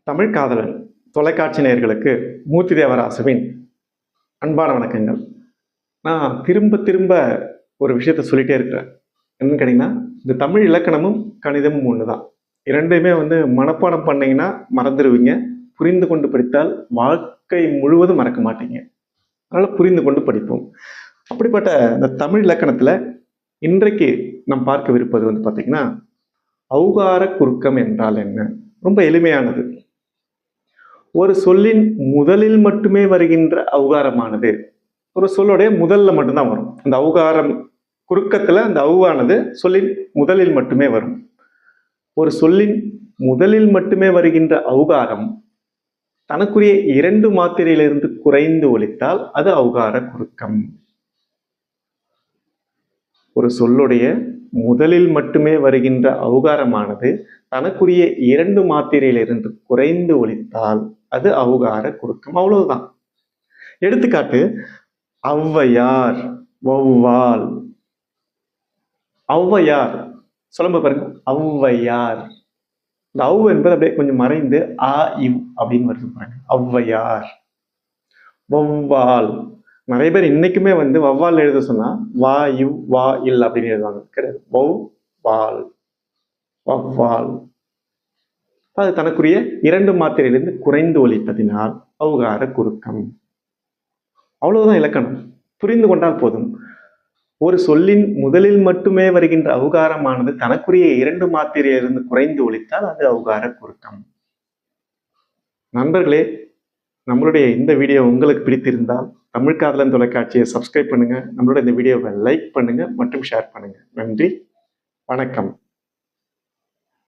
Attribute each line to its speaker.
Speaker 1: தமிழ் காதலன் தொலைக்காட்சி நேயர்களுக்கு மூர்த்தி தேவராசுவின் அன்பான வணக்கங்கள். நான் திரும்ப திரும்ப ஒரு விஷயத்த சொல்லிட்டே இருக்கிறேன். என்னன்னு கேட்டிங்கன்னா, இந்த தமிழ் இலக்கணமும் கணிதமும் ஒன்று தான். இரண்டையுமே மனப்பாடம் பண்ணிங்கன்னா மறந்துடுவீங்க. புரிந்து கொண்டு படித்தால் வாழ்க்கை முழுவதும் மறக்க மாட்டீங்க. அதனால் புரிந்து கொண்டு படிப்போம். அப்படிப்பட்ட இந்த தமிழ் இலக்கணத்தில் இன்றைக்கு நாம் பார்க்கவிருப்பது பார்த்தீங்கன்னா, ஔகார குறுக்கம் என்றால் என்ன? ரொம்ப எளிமையானது. ஒரு சொல்லின் முதலில் மட்டுமே வருகின்ற ஔகாரமானது ஒரு சொல்லுடைய முதல்ல மட்டும்தான் வரும். அந்த ஔகாரம் குறுக்கத்துல அந்த ஔவானது சொல்லின் முதலில் மட்டுமே வரும். ஒரு சொல்லின் முதலில் மட்டுமே வருகின்ற ஔகாரம் தனக்குரிய 2 மாத்திரையிலிருந்து குறைந்து ஒலித்தால் அது ஔகார குறுக்கம். ஒரு சொல்லுடைய முதலில் மட்டுமே வருகின்ற ஔகாரமானது தனக்குரிய 2 மாத்திரையிலிருந்து குறைந்து ஒலித்தால் அது ஔகார குறுக்கம். அவ்வளவுதான். எடுத்துக்காட்டு, ஔவையார், வௌவால். ஔவையார் சொல்லுங்க பாருங்க, ஔவையார். இந்த ஔ என்பது அப்படியே கொஞ்சம் மறைந்து ஆ இவ் அப்படின்னு வருது பாருங்க. ஔவையார். வௌவால். நிறைய பேர் இன்னைக்குமே வௌவால் எழுத சொன்னா வா இவ் வா இல் அப்படின்னு எழுதுவாங்க. கிடையாது. வௌ வால், வௌவால். அது தனக்குரிய 2 மாத்திரையிலிருந்து குறைந்து ஒலிப்பதினால் ஔகார குறுக்கம். அவ்வளவுதான் இலக்கணம். புரிந்து கொண்டால் போதும். ஒரு சொல்லின் முதலில் மட்டுமே வருகின்ற ஔகாரமானது தனக்குரிய 2 மாத்திரையிலிருந்து குறைந்து ஒலித்தால் அது ஔகார குறுக்கம். நண்பர்களே, நம்மளுடைய இந்த வீடியோ உங்களுக்கு பிடித்திருந்தால் தமிழ் காதலன் தொலைக்காட்சியை சப்ஸ்கிரைப் பண்ணுங்க. நம்மளுடைய இந்த வீடியோவை லைக் பண்ணுங்க மற்றும் ஷேர் பண்ணுங்க. நன்றி, வணக்கம்.